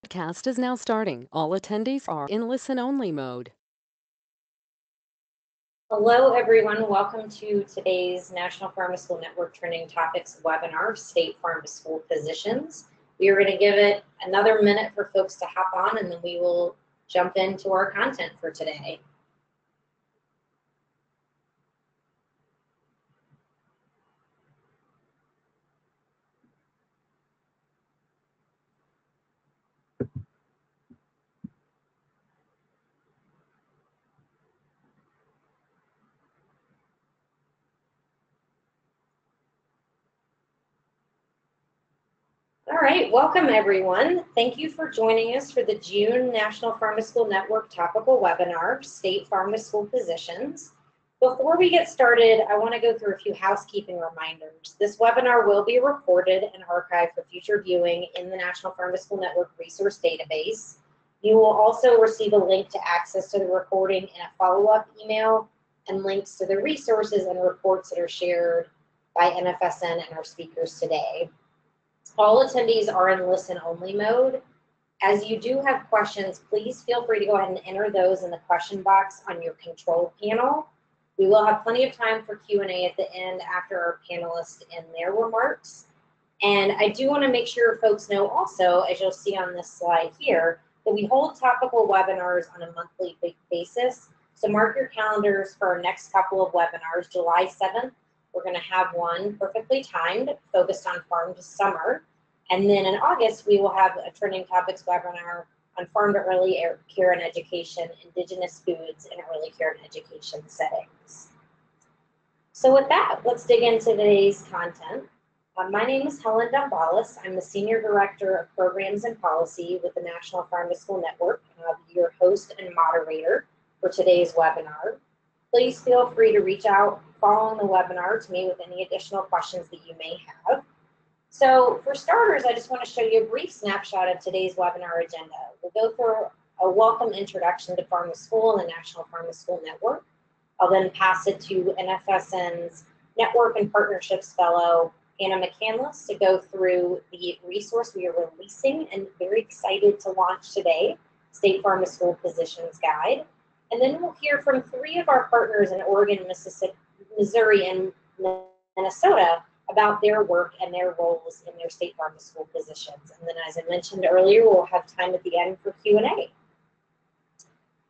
Cast is now starting. All attendees are in listen-only mode. Hello, everyone. Welcome to today's National Pharma School Network Trending Topics webinar, State Farm to School Positions. We are going to give it another minute for folks to hop on, and then we will jump into our content for today. All right, welcome everyone. Thank you for joining us for the June National Pharma School Network topical webinar, State Farm to School Positions. Before we get started, I want to go through a few housekeeping reminders. This webinar will be recorded and archived for future viewing in the National Pharma School Network resource database. You will also receive a link to access to the recording in a follow-up email and links to the resources and reports that are shared by NFSN and our speakers today. All attendees are in listen-only mode. As you do have questions, please feel free to go ahead and enter those in the question box on your control panel. We will have plenty of time for Q&A at the end after our panelists end their remarks. And I do want to make sure folks know also, as you'll see on this slide here, that we hold topical webinars on a monthly basis. So mark your calendars for our next couple of webinars. July 7th, we're going to have one perfectly timed, focused on farm to summer. And then in August, we will have a trending topics webinar on farm to early care and education, indigenous foods in early care and education settings. So with that, let's dig into today's content. My name is Helen Dumbalis. I'm the Senior Director of Programs and Policy with the National Farm to School Network, and I'll be your host and moderator for today's webinar. Please feel free to reach out following the webinar to me with any additional questions that you may have. So for starters, I just want to show you a brief snapshot of today's webinar agenda. We'll go through a welcome introduction to Farm to School and the National Farm to School Network. I'll then pass it to NFSN's Network and Partnerships Fellow, Anna McCandless, to go through the resource we are releasing and very excited to launch today, State Farm to School Positions Guide. And then we'll hear from three of our partners in Oregon, Mississippi, Missouri, and Minnesota about their work and their roles in their State Farm to School positions. And then, as I mentioned earlier, we'll have time at the end for Q&A.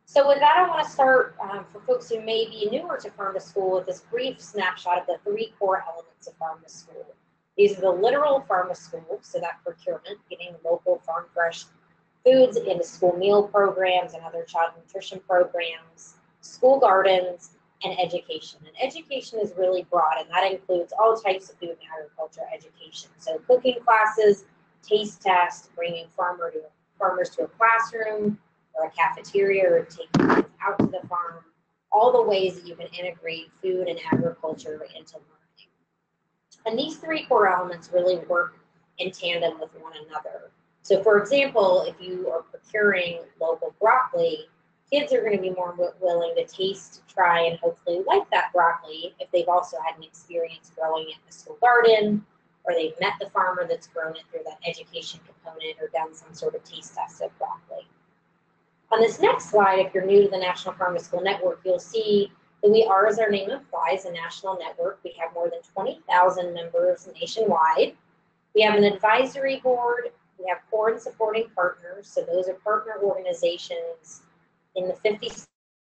So with that, I want to start, for folks who may be newer to Farm to School, with this brief snapshot of the three core elements of Farm to School. These are the literal Farm to School, so that procurement, getting local farm fresh foods into school meal programs and other child nutrition programs, school gardens, and education. And education is really broad, and that includes all types of food and agriculture education. So cooking classes, taste tests, bringing farmers to a classroom or a cafeteria, or taking kids out to the farm, all the ways that you can integrate food and agriculture into learning. And these three core elements really work in tandem with one another. So for example, if you are procuring local broccoli, kids are going to be more willing to taste, try, and hopefully like that broccoli if they've also had an experience growing it in the school garden, or they've met the farmer that's grown it through that education component, or done some sort of taste test of broccoli. On this next slide, if you're new to the National Farm to School Network, you'll see that we are, as our name implies, a national network. We have more than 20,000 members nationwide. We have an advisory board. We have core and supporting partners. So those are partner organizations in the 50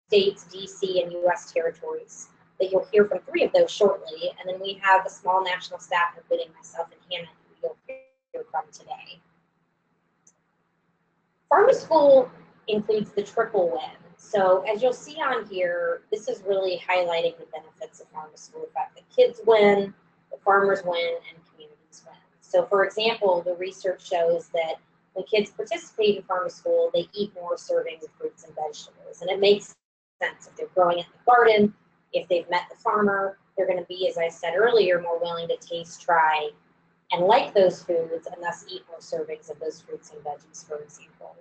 states, DC, and US territories, that you'll hear from three of those shortly. And then we have a small national staff, including myself and Hannah, who you'll hear from today. Farm to School includes the triple win. So as you'll see on here, this is really highlighting the benefits of Farm to School, the fact that kids win, the farmers win, and communities win. So for example, the research shows that when kids participate in Farm to School, they eat more servings of fruits and vegetables. And it makes sense. If they're growing it in the garden, if they've met the farmer, they're going to be, as I said earlier, more willing to taste, try, and like those foods, and thus eat more servings of those fruits and veggies, for example.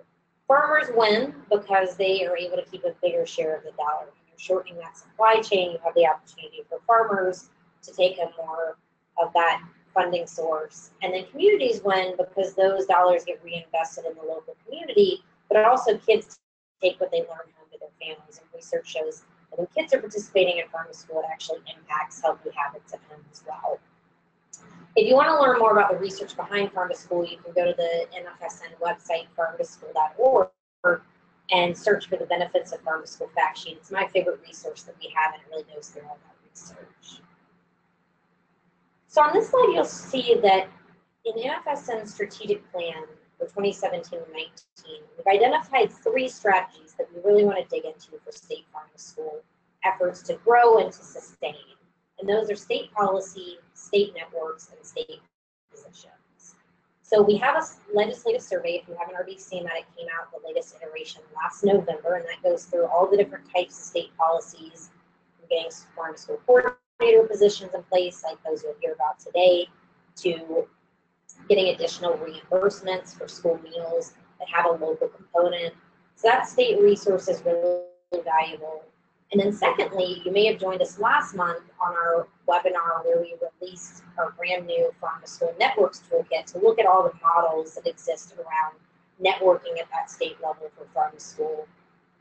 Farmers win because they are able to keep a bigger share of the dollar. When you're shortening that supply chain, you have the opportunity for farmers to take a more of that funding source. And then communities win because those dollars get reinvested in the local community, but also kids take what they learn home to their families. And research shows that when kids are participating in farm to school, it actually impacts healthy habits at home as well. If you want to learn more about the research behind farm to school, you can go to the NFSN website, farmtoschool.org, and search for the benefits of farm to school fact sheet. It's my favorite resource that we have, and it really goes through all that research. So on this slide, you'll see that in NFSN's strategic plan for 2017 and 19, we've identified 3 strategies that we really want to dig into for state farm to school efforts to grow and to sustain. And those are state policy, state networks, and state positions. So we have a legislative survey. If you haven't already seen that, it came out, the latest iteration last November, and that goes through all the different types of state policies, from getting farm to school coordinator positions in place, like those you'll hear about today, to getting additional reimbursements for school meals that have a local component. So that state resource is really valuable. And then secondly, you may have joined us last month on our webinar where we released our brand new Farm to School Networks Toolkit to look at all the models that exist around networking at that state level for farm to school.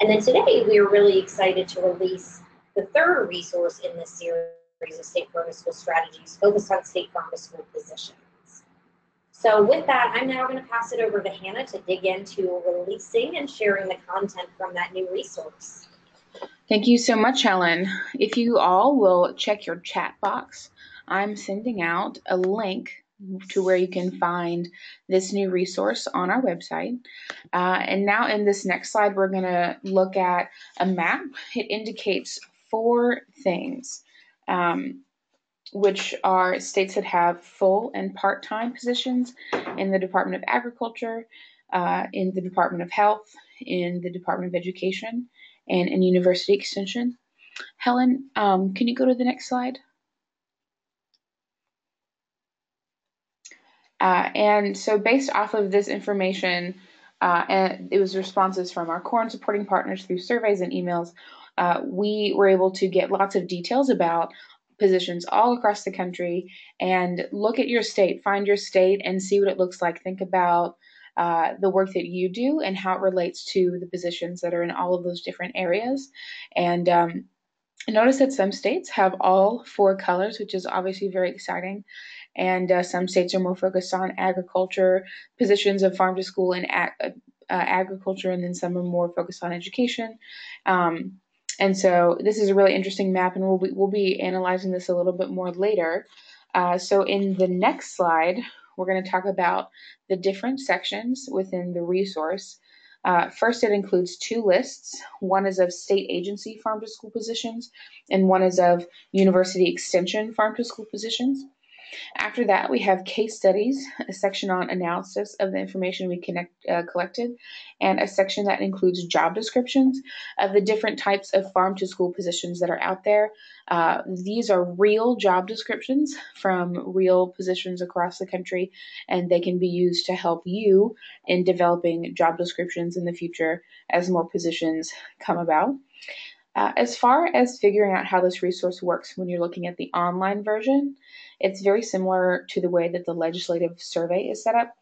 And then today we are really excited to release the 3rd resource in this series of state farm to school strategies focused on state farm to school positions. So with that, I'm now going to pass it over to Hannah to dig into releasing and sharing the content from that new resource. Thank you so much, Helen. If you all will check your chat box, I'm sending out a link to where you can find this new resource on our website. And now in this next slide, we're going to look at a map. It indicates 4 things, which are states that have full and part-time positions in the Department of Agriculture, in the Department of Health, in the Department of Education, and in University Extension. Helen, can you go to the next slide? And so based off of this information, and it was responses from our core and supporting partners through surveys and emails, we were able to get lots of details about positions all across the country and look at your state, find your state and see what it looks like. Think about the work that you do and how it relates to the positions that are in all of those different areas. And notice that some states have all 4 colors, which is obviously very exciting. And some states are more focused on agriculture, positions of farm to school and agriculture, and then some are more focused on education. And so this is a really interesting map, and we'll be analyzing this a little bit more later. So in the next slide, we're going to talk about the different sections within the resource. First, it includes 2 lists. One is of state agency farm to school positions, and one is of university extension farm to school positions. After that, we have case studies, a section on analysis of the information we collected, and a section that includes job descriptions of the different types of farm to school positions that are out there. These are real job descriptions from real positions across the country, and they can be used to help you in developing job descriptions in the future as more positions come about. As far as figuring out how this resource works when you're looking at the online version, it's very similar to the way that the legislative survey is set up.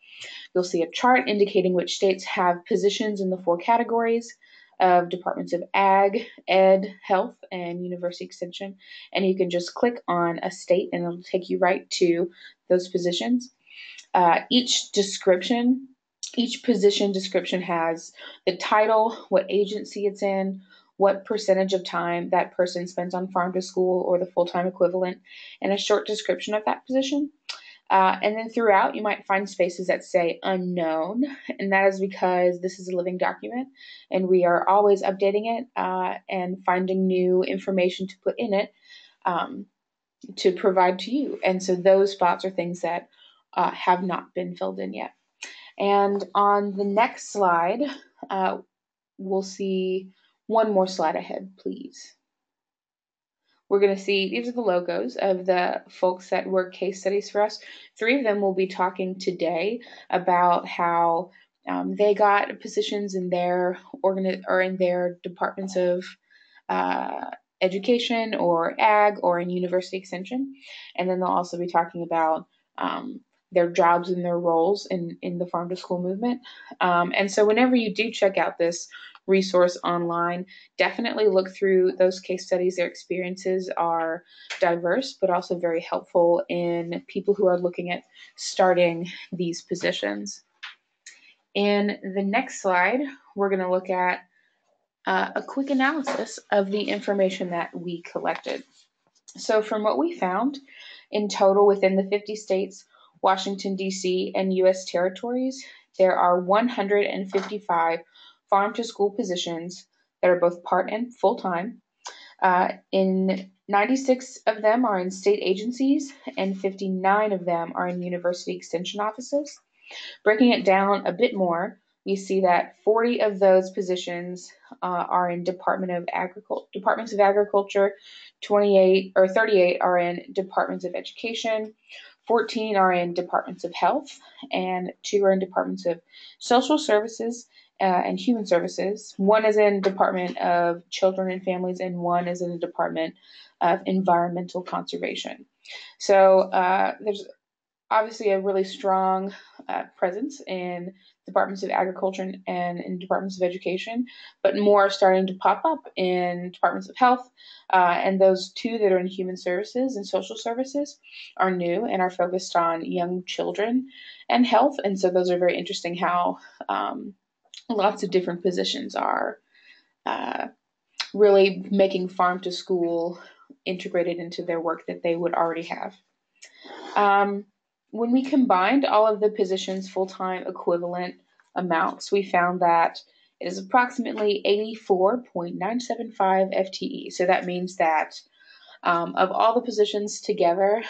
You'll see a chart indicating which states have positions in the 4 categories of departments of Ag, Ed, Health, and University Extension. And you can just click on a state and it'll take you right to those positions. Each position description has the title, what agency it's in, what percentage of time that person spends on farm to school or the full-time equivalent, and a short description of that position. And then throughout, you might find spaces that say unknown, and that is because this is a living document, and we are always updating it and finding new information to put in it to provide to you. And so those spots are things that have not been filled in yet. And on the next slide, we'll see one more slide ahead, please. We're going to see, these are the logos of the folks that work case studies for us. 3 of them will be talking today about how they got positions in their in their departments of education or ag or in university extension. And then they'll also be talking about their jobs and their roles in the farm to school movement. And so whenever you do check out this resource online, definitely look through those case studies. Their experiences are diverse, but also very helpful in people who are looking at starting these positions. In the next slide, we're going to look at a quick analysis of the information that we collected. So from what we found, in total within the 50 states, Washington, D.C., and U.S. territories, there are 155 farm-to-school positions that are both part and full-time. In 96 of them are in state agencies, and 59 of them are in university extension offices. Breaking it down a bit more, we see that 40 of those positions are in departments of agriculture, 38 are in departments of education, 14 are in departments of health, and 2 are in departments of social services and human services. 1 is in Department of Children and Families, and 1 is in the Department of Environmental Conservation. So there's obviously a really strong presence in departments of agriculture and in departments of education, but more are starting to pop up in departments of health. And those 2 that are in human services and social services are new and are focused on young children and health. And so those are very interesting how lots of different positions are really making farm to school integrated into their work that they would already have. When we combined all of the positions' full-time equivalent amounts, we found that it is approximately 84.975 FTE. So that means that of all the positions together,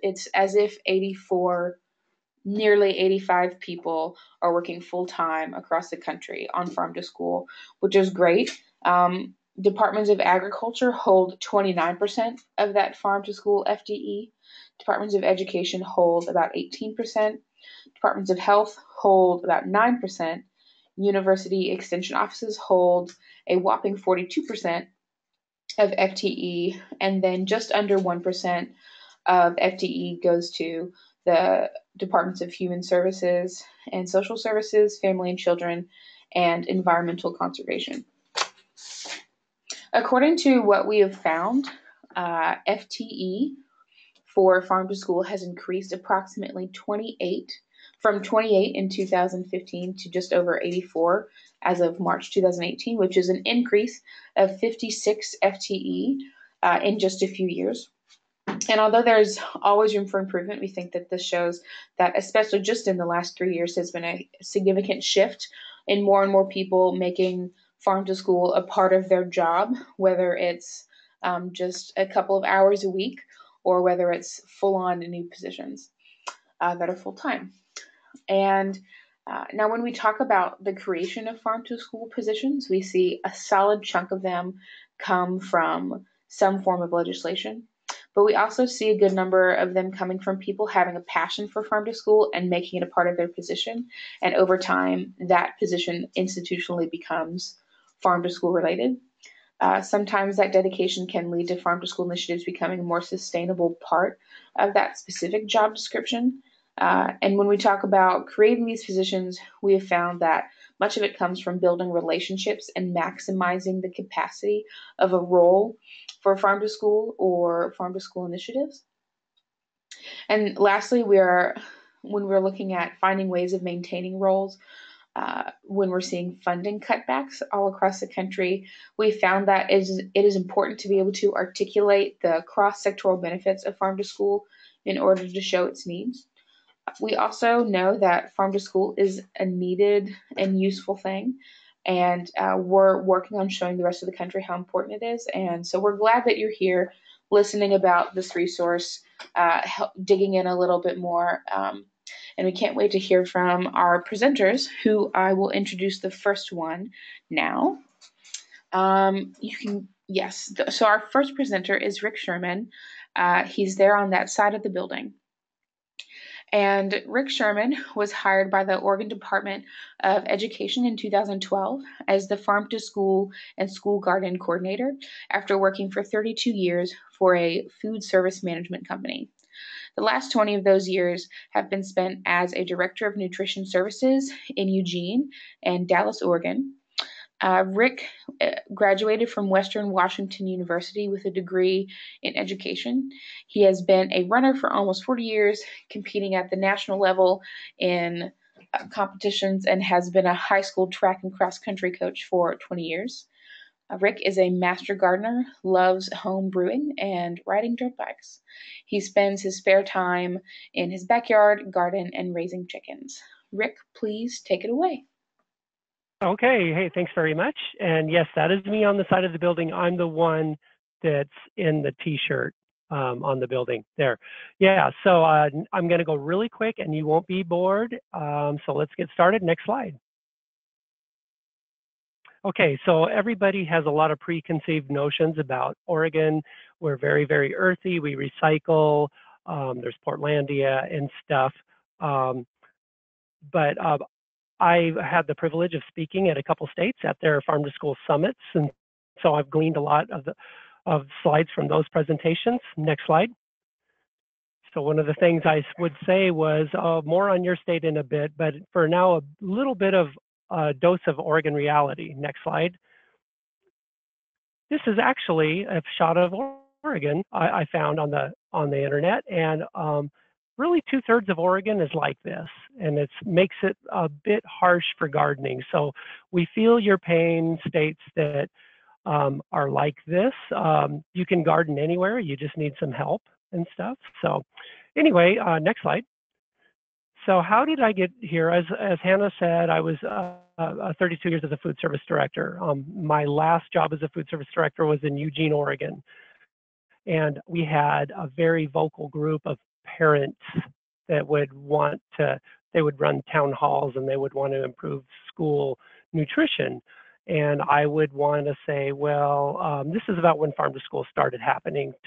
it's as if nearly 85 people are working full-time across the country on farm to school, which is great. Departments of agriculture hold 29% of that farm to school FTE. Departments of education hold about 18%. Departments of health hold about 9%. University extension offices hold a whopping 42% of FTE, and then just under 1% of FTE goes to the departments of human services and social services, family and children, and environmental conservation. According to what we have found, FTE for farm to school has increased approximately from 28 in 2015 to just over 84 as of March 2018, which is an increase of 56 FTE in just a few years. And although there's always room for improvement, we think that this shows that, especially just in the last 3 years, has been a significant shift in more and more people making farm to school a part of their job, whether it's just a couple of hours a week or whether it's full-on new positions that are full-time. And now when we talk about the creation of farm to school positions, we see a solid chunk of them come from some form of legislation. But we also see a good number of them coming from people having a passion for farm to school and making it a part of their position. And over time, that position institutionally becomes farm to school related. Sometimes that dedication can lead to farm to school initiatives becoming a more sustainable part of that specific job description. And when we talk about creating these positions, we have found that much of it comes from building relationships and maximizing the capacity of a role for farm to school or farm to school initiatives. And lastly, when we're looking at finding ways of maintaining roles, when we're seeing funding cutbacks all across the country, we found that it is important to be able to articulate the cross-sectoral benefits of farm to school in order to show its needs. We also know that farm to school is a needed and useful thing, and we're working on showing the rest of the country how important it is. And so we're glad that you're here listening about this resource, digging in a little bit more. And we can't wait to hear from our presenters, who I will introduce the first one now. So our first presenter is Rick Sherman. He's there on that side of the building. And Rick Sherman was hired by the Oregon Department of Education in 2012 as the Farm to School and School Garden Coordinator after working for 32 years for a food service management company. The last 20 of those years have been spent as a director of nutrition services in Eugene and Dallas, Oregon. Rick graduated from Western Washington University with a degree in education. He has been a runner for almost 40 years, competing at the national level in competitions, and has been a high school track and cross country coach for 20 years. Rick is a master gardener, loves home brewing and riding dirt bikes. He spends his spare time in his backyard, garden, and raising chickens. Rick, please take it away. Okay, hey, thanks very much. And yes, that is me on the side of the building. I'm the one that's in the t-shirt on the building there. Yeah, so I'm going to go really quick and you won't be bored. So let's get started. Next slide. Okay, so everybody has a lot of preconceived notions about Oregon. We're very, very earthy. We recycle. There's Portlandia and stuff. But I had the privilege of speaking at a couple states at their farm to school summits, and so I've gleaned a lot of slides from those presentations. Next slide. So one of the things I would say was more on your state in a bit, but for now a little bit of a dose of Oregon reality. Next slide. This is actually a shot of Oregon I found on the internet, and really 2/3 of Oregon is like this, and it makes it a bit harsh for gardening. So we feel your pain, states that are like this. You can garden anywhere, you just need some help and stuff. So anyway, next slide. So how did I get here? As Hannah said, I was 32 years as a food service director. My last job as a food service director was in Eugene, Oregon. And we had a very vocal group of parents that would they would run town halls and they would want to improve school nutrition. And I would want to say, well, this is about when farm to school started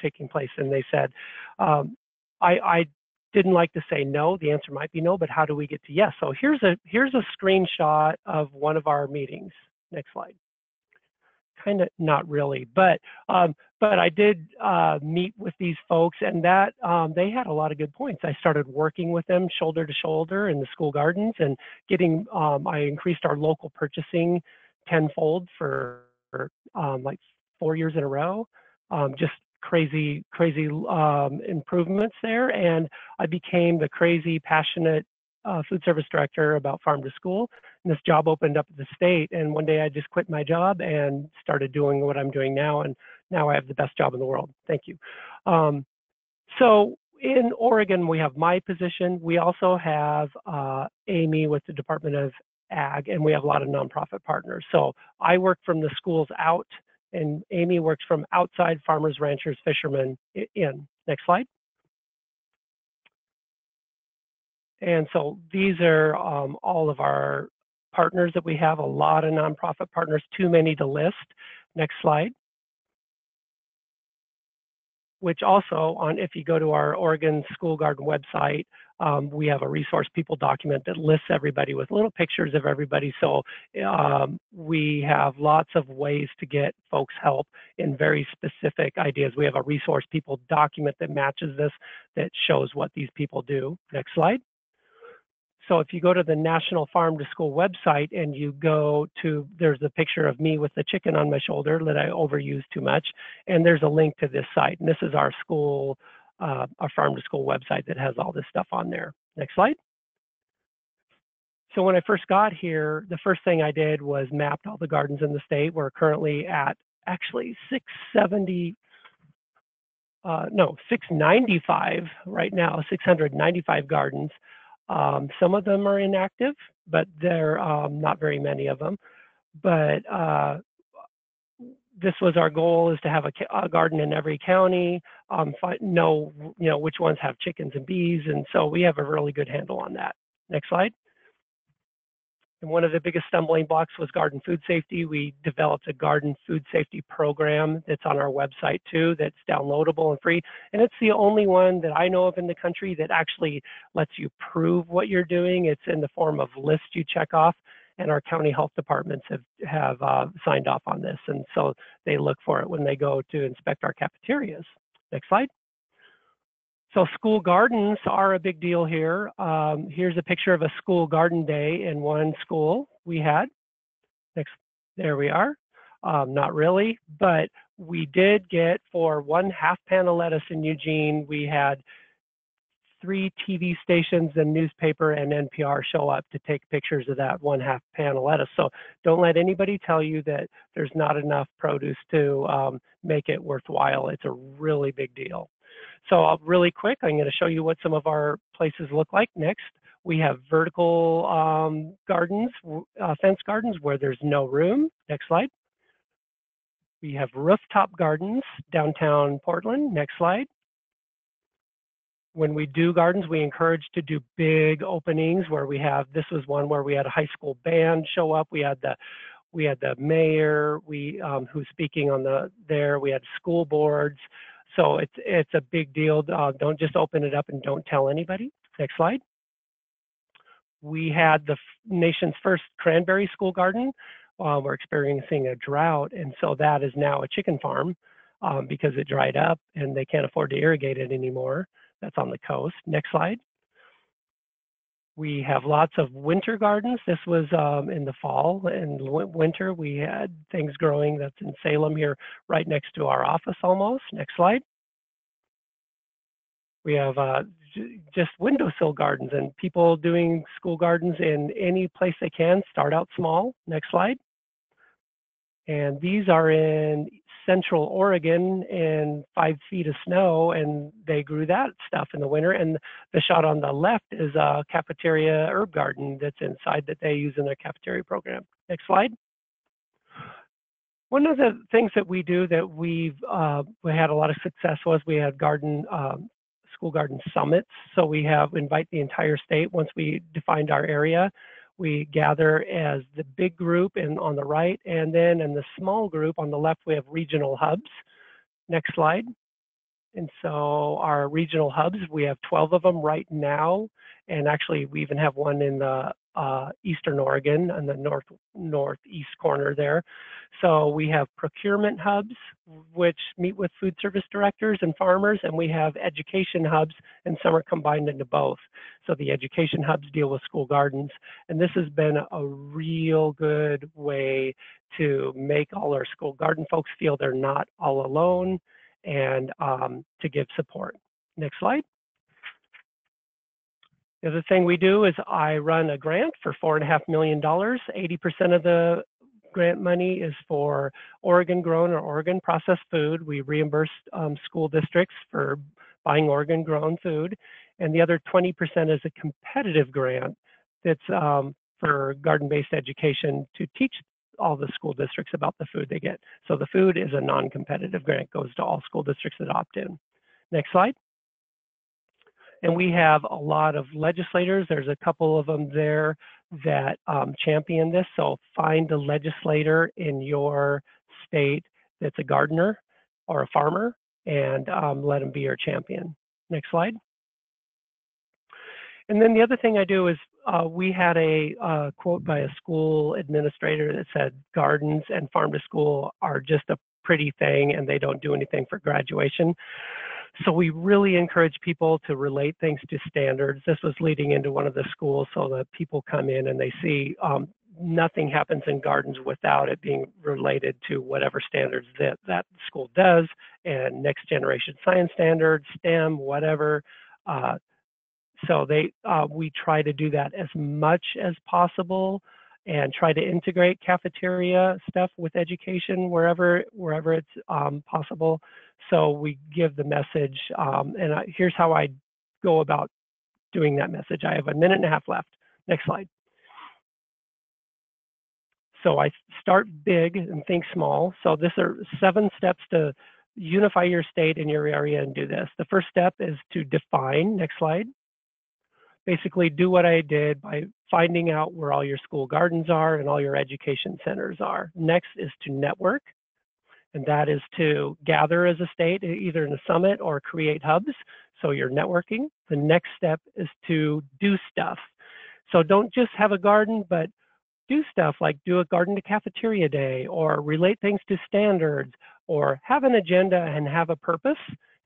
taking place. And they said, I didn't like to say no. The answer might be no, but how do we get to yes? So here's a screenshot of one of our meetings. Next slide. Kind of not really, but I did meet with these folks, and that they had a lot of good points. I started working with them shoulder to shoulder in the school gardens, and getting I increased our local purchasing tenfold for like 4 years in a row. Just crazy improvements there, and I became the crazy passionate food service director about farm to school. And this job opened up at the state, and one day I just quit my job and started doing what I'm doing now, and now I have the best job in the world. Thank you. So in Oregon, we have my position. We also have Amy with the Department of Ag, and we have a lot of nonprofit partners. So I work from the schools out, and Amy works from outside farmers, ranchers, fishermen in. Next slide. And so these are all of our partners that we have, a lot of nonprofit partners, too many to list. Next slide. Which also, if you go to our Oregon School Garden website, we have a resource people document that lists everybody with little pictures of everybody. So we have lots of ways to get folks help in very specific ideas. We have a resource people document that matches this, that shows what these people do. Next slide. So if you go to the National Farm to School website and you go to, there's a picture of me with the chicken on my shoulder that I overuse too much, and there's a link to this site. And this is our school, our Farm to School website that has all this stuff on there. Next slide. So when I first got here, the first thing I did was mapped all the gardens in the state. We're currently at actually 695 right now, 695 gardens. Some of them are inactive, but there are not very many of them. But this was our goal, is to have a garden in every county, know which ones have chickens and bees, and so we have a really good handle on that. Next slide. And one of the biggest stumbling blocks was garden food safety. We developed a garden food safety program that's on our website too, that's downloadable and free. And it's the only one that I know of in the country that actually lets you prove what you're doing. It's in the form of lists you check off, and our county health departments have signed off on this. And so they look for it when they go to inspect our cafeterias. Next slide. So school gardens are a big deal here. Here's a picture of a school garden day in one school we had. Next, there we are. Not really, but we did get, for one half pan of lettuce in Eugene, we had 3 TV stations and newspaper and NPR show up to take pictures of that one half pan of lettuce. So don't let anybody tell you that there's not enough produce to make it worthwhile. It's a really big deal. So really quick, I'm going to show you what some of our places look like. Next, we have vertical gardens, fence gardens where there's no room. Next slide. We have rooftop gardens downtown Portland. Next slide. When we do gardens, we encourage to do big openings where we have, this was one where we had a high school band show up. We had the mayor, who's speaking on there. We had school boards. So it's a big deal. Don't just open it up and don't tell anybody. Next slide. We had the nation's first cranberry school garden. We're experiencing a drought, and so that is now a chicken farm because it dried up and they can't afford to irrigate it anymore. That's on the coast. Next slide. We have lots of winter gardens. This was in the fall and winter. We had things growing. That's in Salem here, right next to our office almost. Next slide. We have just windowsill gardens and people doing school gardens in any place they can. Start out small. Next slide. And these are in Central Oregon in 5 feet of snow, and they grew that stuff in the winter. And the shot on the left is a cafeteria herb garden that's inside that they use in their cafeteria program. Next slide. One of the things that we do that we had a lot of success was we had school garden summits. So we invite the entire state. Once we defined our area, we gather as the big group on the right, and then in the small group on the left, we have regional hubs. Next slide. And so our regional hubs, we have 12 of them right now. And actually, we even have one in the Eastern Oregon and the northeast corner there. So we have procurement hubs, which meet with food service directors and farmers, and we have education hubs, and some are combined into both. So the education hubs deal with school gardens, and this has been a real good way to make all our school garden folks feel they're not all alone and to give support. Next slide. The other thing we do is I run a grant for $4.5 million. 80% of the grant money is for Oregon grown or Oregon processed food. We reimburse school districts for buying Oregon grown food. And the other 20% is a competitive grant that's for garden-based education to teach all the school districts about the food they get. So the food is a non-competitive grant, goes to all school districts that opt in. Next slide. And we have a lot of legislators. There's a couple of them there that champion this. So find a legislator in your state that's a gardener or a farmer and let them be your champion. Next slide. And then the other thing I do is we had a quote by a school administrator that said gardens and farm to school are just a pretty thing and they don't do anything for graduation. So we really encourage people to relate things to standards. This was leading into one of the schools so that people come in and they see nothing happens in gardens without it being related to whatever standards that school does, and next generation science standards, STEM, whatever. So we try to do that as much as possible and try to integrate cafeteria stuff with education wherever it's possible. So we give the message, and here's how I go about doing that message. I have a minute and a half left. Next slide. So I start big and think small. So these are 7 steps to unify your state and your area and do this. The first step is to define. Next slide. Basically do what I did by finding out where all your school gardens are and all your education centers are. Next is to network. And that is to gather as a state, either in a summit or create hubs. So you're networking. The next step is to do stuff. So don't just have a garden, but do stuff like do a garden to cafeteria day or relate things to standards or have an agenda and have a purpose.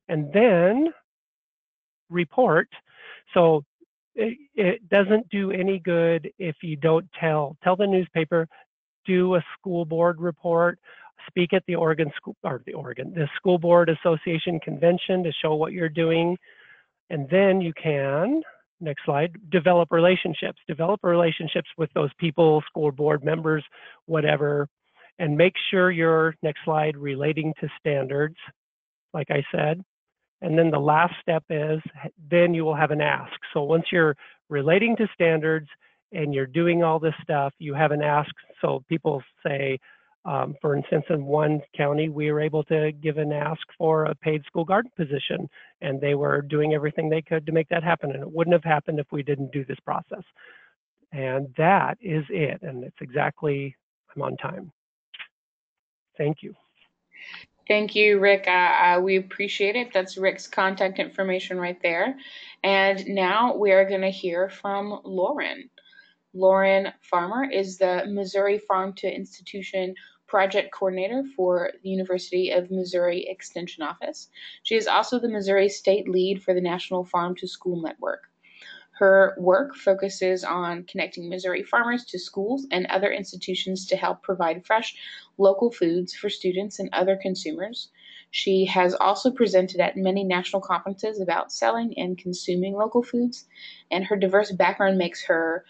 And then report. So it doesn't do any good if you don't tell the newspaper, do a school board report, speak at the the School Board Association convention to show what you're doing, and then you can, next slide, develop relationships with those people, school board members, whatever, and make sure you're, next slide, relating to standards, like I said. And then the last step is, then you will have an ask. So once you're relating to standards and you're doing all this stuff, you have an ask. So people say, for instance, in one county, we were able to give an ask for a paid school garden position, and they were doing everything they could to make that happen. And it wouldn't have happened if we didn't do this process. And that is it. And it's exactly, I'm on time. Thank you. Thank you, Rick. We appreciate it. That's Rick's contact information right there. And now we are going to hear from Lauren. Lauren Farmer is the Missouri Farm to Institution Project Coordinator for the University of Missouri Extension Office. She is also the Missouri State Lead for the National Farm to School Network. Her work focuses on connecting Missouri farmers to schools and other institutions to help provide fresh, local foods for students and other consumers. She has also presented at many national conferences about selling and consuming local foods, and her diverse background makes her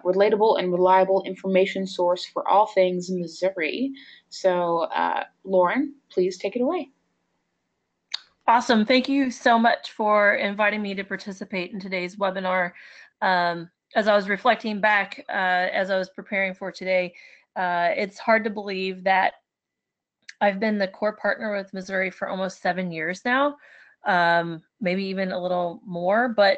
relatable and reliable information source for all things Missouri. So, Lauren, please take it away. Awesome. Thank you so much for inviting me to participate in today's webinar. As I was reflecting back, as I was preparing for today, it's hard to believe that I've been the core partner with Missouri for almost 7 years now, maybe even a little more, but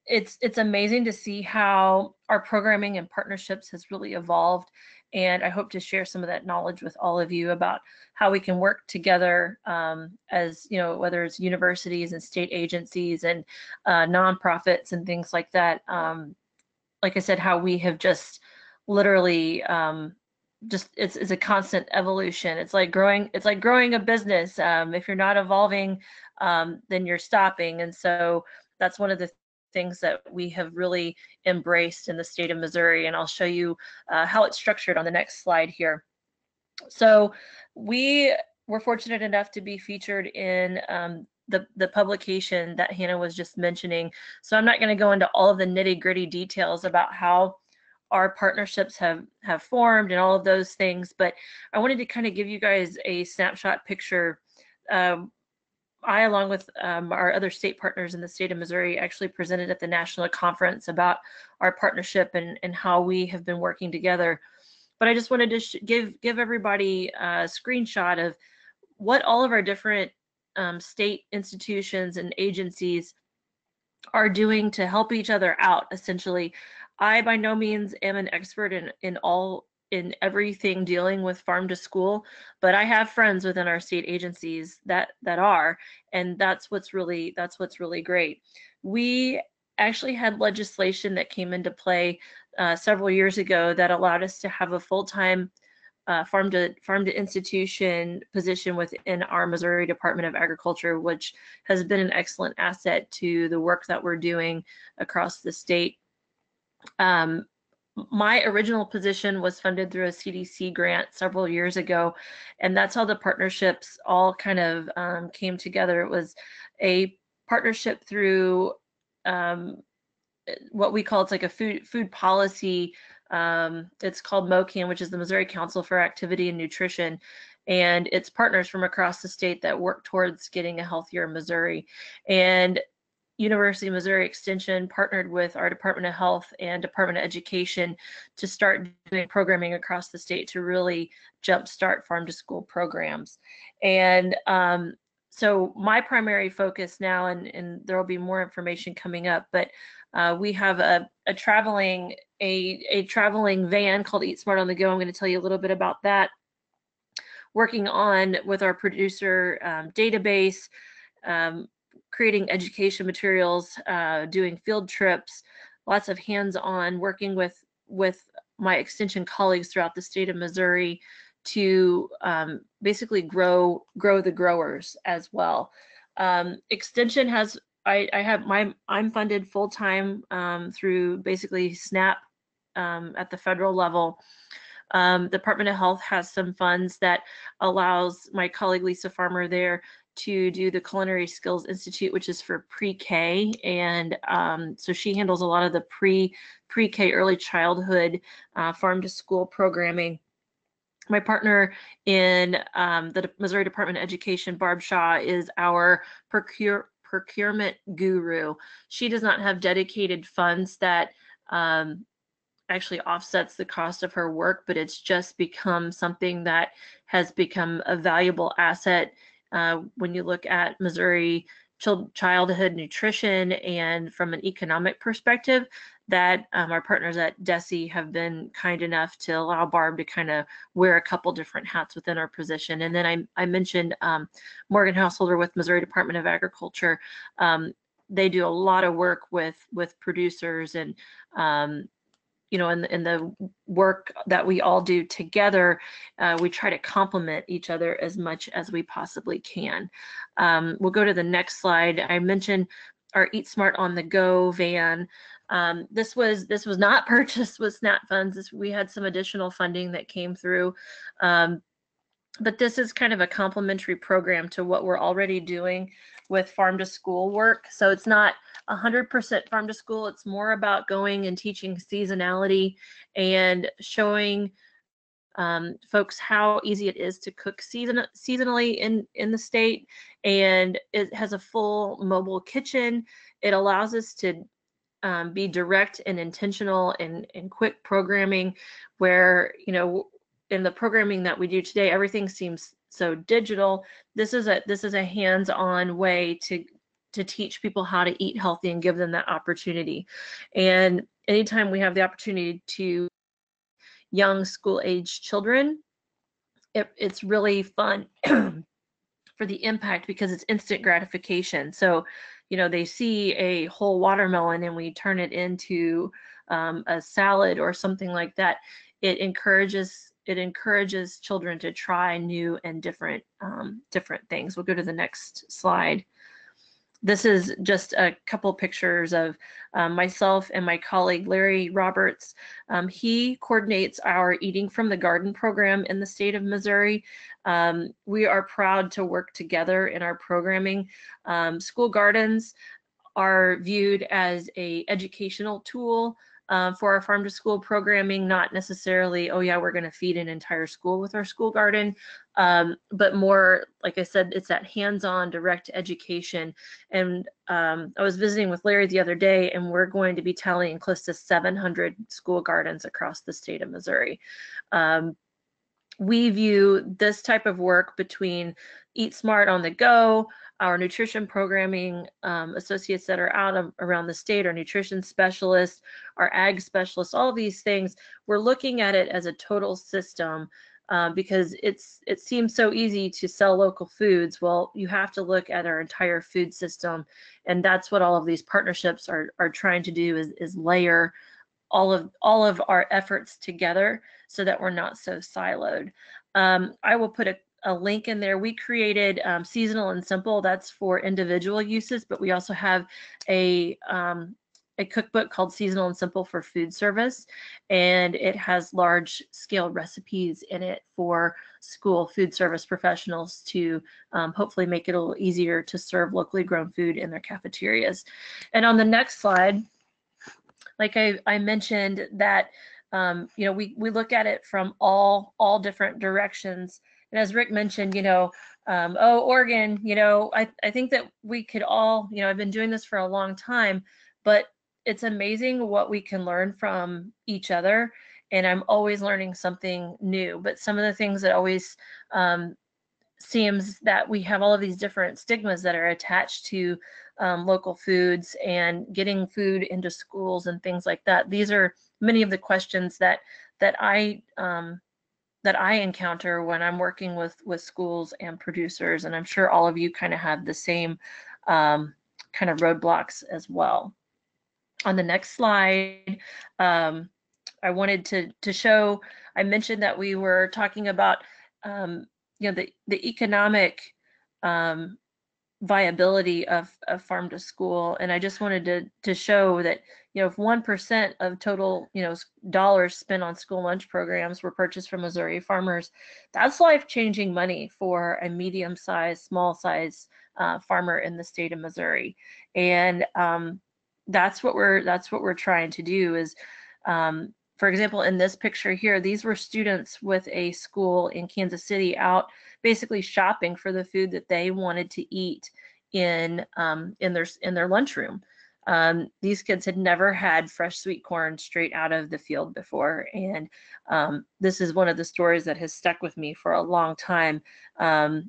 it's amazing to see how our programming and partnerships has really evolved. And I hope to share some of that knowledge with all of you about how we can work together as, you know, whether it's universities and state agencies and nonprofits and things like that. Like I said, how we have just literally it's a constant evolution. It's like growing a business. If you're not evolving, then you're stopping. And so that's one of the things that we have really embraced in the state of Missouri, and I'll show you how it's structured on the next slide here. So we were fortunate enough to be featured in the publication that Hannah was just mentioning. So I'm not going to go into all of the nitty-gritty details about how our partnerships have formed and all of those things, but I wanted to kind of give you guys a snapshot picture. I, along with our other state partners in the state of Missouri, actually presented at the national conference about our partnership and how we have been working together. But I just wanted to give everybody a screenshot of what all of our different state institutions and agencies are doing to help each other out, essentially. I by no means am an expert in everything dealing with farm to school, but I have friends within our state agencies that are, and that's what's really great. We actually had legislation that came into play several years ago that allowed us to have a full-time farm to institution position within our Missouri Department of Agriculture, which has been an excellent asset to the work that we're doing across the state. My original position was funded through a CDC grant several years ago, and that's how the partnerships all kind of came together. It was a partnership through what we call, it's like a food policy. It's called MOCAN, which is the Missouri Council for Activity and Nutrition, and it's partners from across the state that work towards getting a healthier Missouri. And University of Missouri Extension partnered with our Department of Health and Department of Education to start doing programming across the state to really jumpstart farm to school programs. And so my primary focus now, and there will be more information coming up, but we have a traveling van called Eat Smart on the Go. I'm going to tell you a little bit about that. Working on with our producer database, creating education materials, doing field trips, lots of hands-on, working with my extension colleagues throughout the state of Missouri to basically grow the growers as well. Extension has I'm funded full time through basically SNAP at the federal level. Department of Health has some funds that allows my colleague Lisa Farmer there to do the Culinary Skills Institute, which is for pre-K, and so she handles a lot of the pre-K early childhood farm to school programming. My partner in the Missouri Department of Education, Barb Shaw, is our procurement guru. She does not have dedicated funds that actually offsets the cost of her work, but it's just become something that has become a valuable asset when you look at Missouri childhood nutrition, and from an economic perspective, that our partners at DESE have been kind enough to allow Barb to kind of wear a couple different hats within our position. And then I mentioned Morgan Householder with Missouri Department of Agriculture. They do a lot of work with producers, and you know, in the work that we all do together, we try to complement each other as much as we possibly can. We'll go to the next slide. I mentioned our Eat Smart on the Go van. This was not purchased with SNAP funds. We had some additional funding that came through. But this is kind of a complementary program to what we're already doing with farm to school work. So it's not 100% farm to school. It's more about going and teaching seasonality and showing folks how easy it is to cook seasonally in the state. And it has a full mobile kitchen. It allows us to be direct and intentional and quick programming, where, you know, in the programming that we do today, everything seems so digital. This is a hands-on way to teach people how to eat healthy and give them that opportunity. And anytime we have the opportunity to young school-age children, it's really fun for the impact, because it's instant gratification. So, you know, they see a whole watermelon and we turn it into a salad or something like that. It encourages children to try new and different things. We'll go to the next slide. This is just a couple pictures of myself and my colleague Larry Roberts. He coordinates our Eating from the Garden program in the state of Missouri. We are proud to work together in our programming. School gardens are viewed as an educational tool for our farm to school programming, not necessarily, oh yeah, we're going to feed an entire school with our school garden, but more, like I said, it's that hands-on direct education. And I was visiting with Larry the other day, and we're going to be tallying close to 700 school gardens across the state of Missouri. We view this type of work between Eat Smart on the Go, our nutrition programming associates that are out around the state, our nutrition specialists, our ag specialists, all of these things, we're looking at it as a total system because it seems so easy to sell local foods. Well, you have to look at our entire food system, and that's what all of these partnerships are trying to do, is layer all of our efforts together so that we're not so siloed. I will put a link in there. We created Seasonal and Simple. That's for individual uses, but we also have a cookbook called Seasonal and Simple for food service, and it has large scale recipes in it for school food service professionals to hopefully make it a little easier to serve locally grown food in their cafeterias. And on the next slide, like I mentioned, that you know, we look at it from all different directions. And as Rick mentioned, you know, oh, Oregon, you know, I think that we could all, you know, I've been doing this for a long time, but it's amazing what we can learn from each other. And I'm always learning something new. But some of the things that always seems that we have all of these different stigmas that are attached to local foods and getting food into schools and things like that. These are many of the questions that I encounter when I'm working with schools and producers, and I'm sure all of you kind of have the same kind of roadblocks as well. On the next slide, I wanted to show, I mentioned that we were talking about you know, the economic viability of farm to school. And I just wanted to show that, if 1% of total, dollars spent on school lunch programs were purchased from Missouri farmers, that's life-changing money for a medium-sized, small-sized farmer in the state of Missouri. And that's what we're trying to do is, for example, in this picture here, these were students with a school in Kansas City out basically shopping for the food that they wanted to eat in their lunchroom. These kids had never had fresh sweet corn straight out of the field before, and this is one of the stories that has stuck with me for a long time. I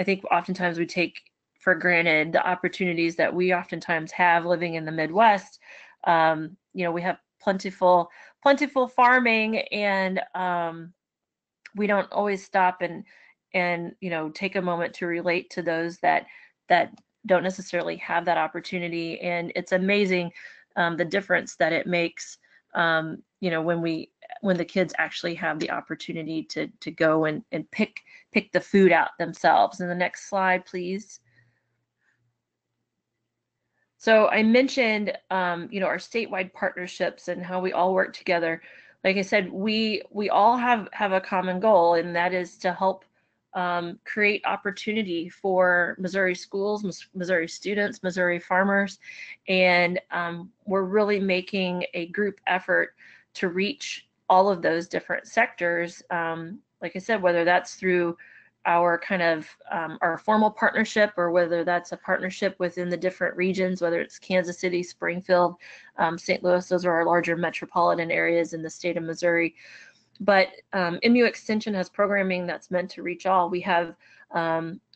think oftentimes we take for granted the opportunities that we oftentimes have living in the Midwest. We have plentiful farming, and we don't always stop and take a moment to relate to those that don't necessarily have that opportunity. And it's amazing the difference that it makes when the kids actually have the opportunity to go and pick the food out themselves. And the next slide, please. So I mentioned, our statewide partnerships and how we all work together. Like I said, we all have a common goal, and that is to help create opportunity for Missouri schools, Missouri students, Missouri farmers, and we're really making a group effort to reach all of those different sectors. Like I said, whether that's through our kind of our formal partnership, or whether that's a partnership within the different regions, whether it's Kansas City, Springfield, St. Louis, those are our larger metropolitan areas in the state of Missouri. But MU Extension has programming that's meant to reach all. We have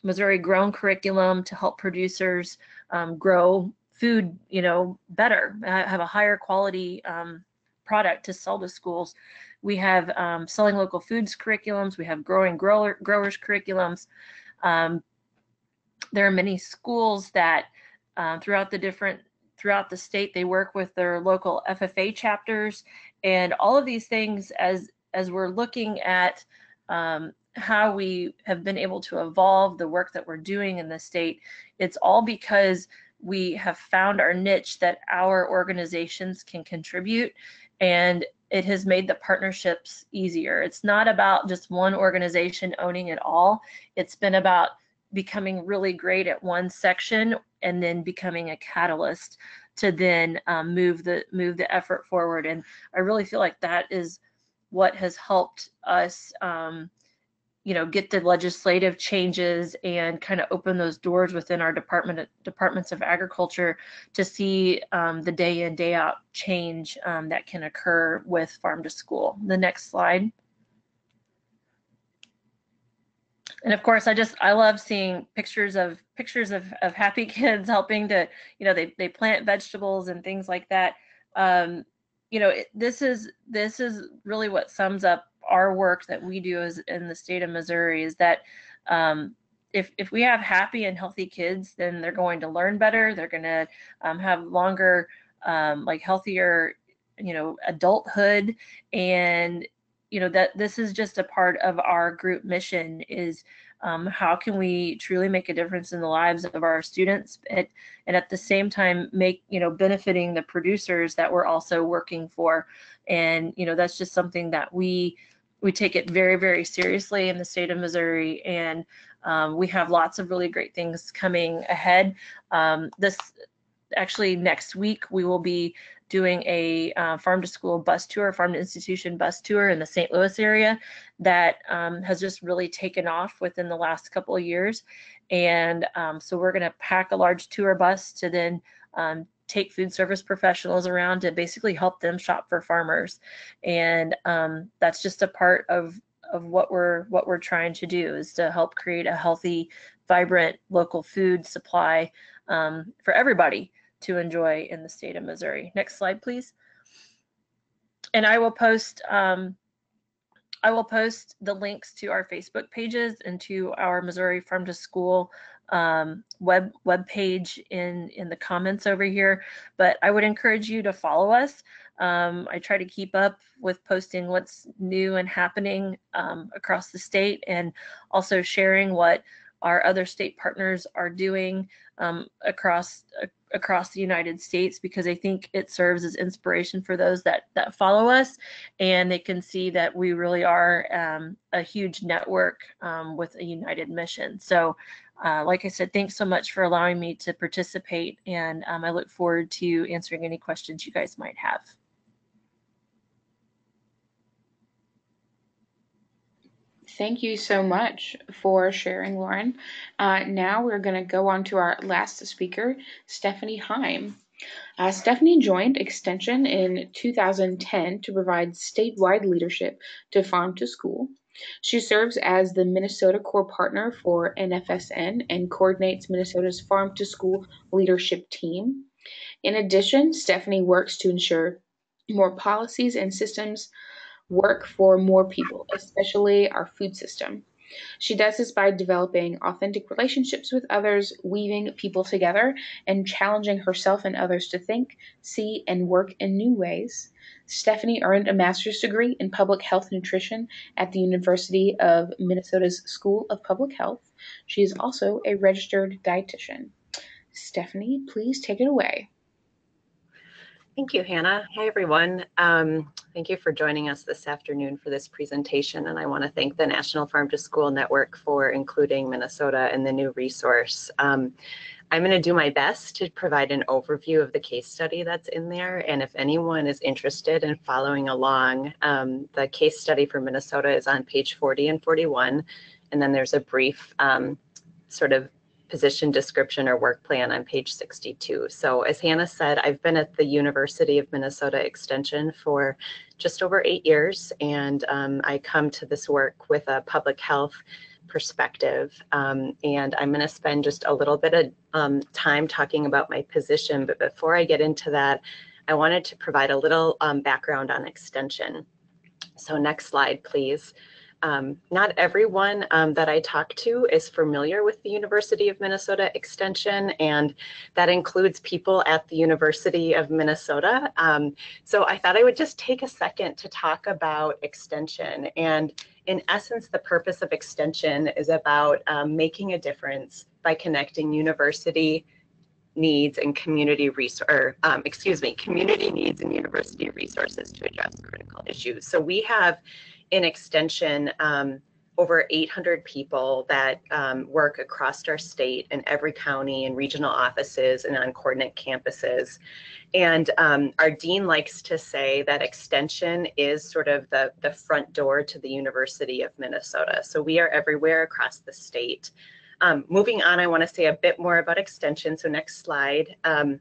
Missouri Grown curriculum to help producers grow food, better, have a higher quality product to sell to schools. We have selling local foods curriculums. We have growers curriculums. There are many schools that throughout the state, they work with their local FFA chapters, and all of these things, as we're looking at how we have been able to evolve the work that we're doing in the state, it's all because we have found our niche that our organizations can contribute, and it has made the partnerships easier. It's not about just one organization owning it all. It's been about becoming really great at one section and then becoming a catalyst to then move the effort forward. And I really feel like that is what has helped us get the legislative changes and kind of open those doors within our departments of agriculture to see the day in, day out change that can occur with farm to school. The next slide. And of course, I love seeing pictures of happy kids helping to, they plant vegetables and things like that. This is really what sums up our work that we do as in the state of Missouri, is that if we have happy and healthy kids, then they're going to learn better. They're going to have longer, healthier, adulthood. And that this is just a part of our group mission is how can we truly make a difference in the lives of our students, and at the same time make benefiting the producers that we're also working for. And that's just something that we take it very, very seriously in the state of Missouri, and we have lots of really great things coming ahead. Actually, next week we will be doing a farm to school bus tour, farm to institution bus tour in the St. Louis area that has just really taken off within the last couple of years. And so we're going to pack a large tour bus to then take food service professionals around to basically help them shop for farmers. And that's just a part of what we're trying to do, is to help create a healthy, vibrant local food supply for everybody to enjoy in the state of Missouri. Next slide, please. And I will post the links to our Facebook pages and to our Missouri Farm to School web page in the comments over here. But I would encourage you to follow us. I try to keep up with posting what's new and happening across the state, and also sharing what our other state partners are doing across the United States, because I think it serves as inspiration for those that follow us, and they can see that we really are a huge network with a united mission. So like I said, thanks so much for allowing me to participate, and I look forward to answering any questions you guys might have. Thank you so much for sharing, Lauren. Now we're going to go on to our last speaker, Stephanie Heim. Stephanie joined Extension in 2010 to provide statewide leadership to Farm to School. She serves as the Minnesota Core Partner for NFSN and coordinates Minnesota's Farm to School leadership team. In addition, Stephanie works to ensure more policies and systems work for more people, especially our food system. She does this by developing authentic relationships with others, weaving people together, and challenging herself and others to think, see, and work in new ways. Stephanie earned a master's degree in public health nutrition at the University of Minnesota's School of Public Health. She is also a registered dietitian. Stephanie, please take it away. Thank you, Hannah. Hi, everyone. Thank you for joining us this afternoon for this presentation, and I want to thank the National Farm to School Network for including Minnesota in the new resource. I'm going to do my best to provide an overview of the case study that's in there, and if anyone is interested in following along, the case study for Minnesota is on page 40 and 41, and then there's a brief sort of position description or work plan on page 62. So as Hannah said, I've been at the University of Minnesota Extension for just over 8 years, and I come to this work with a public health perspective, and I'm going to spend just a little bit of time talking about my position, but before I get into that, I wanted to provide a little background on Extension. So next slide, please. Not everyone that I talk to is familiar with the University of Minnesota Extension, and that includes people at the University of Minnesota. So I thought I would just take a second to talk about Extension. And in essence, the purpose of Extension is about making a difference by connecting university needs and community community needs and university resources to address critical issues. So we have in Extension over 800 people that work across our state in every county and regional offices and on coordinate campuses. And our dean likes to say that Extension is sort of the front door to the University of Minnesota. So we are everywhere across the state. Moving on, I want to say a bit more about Extension. So next slide. I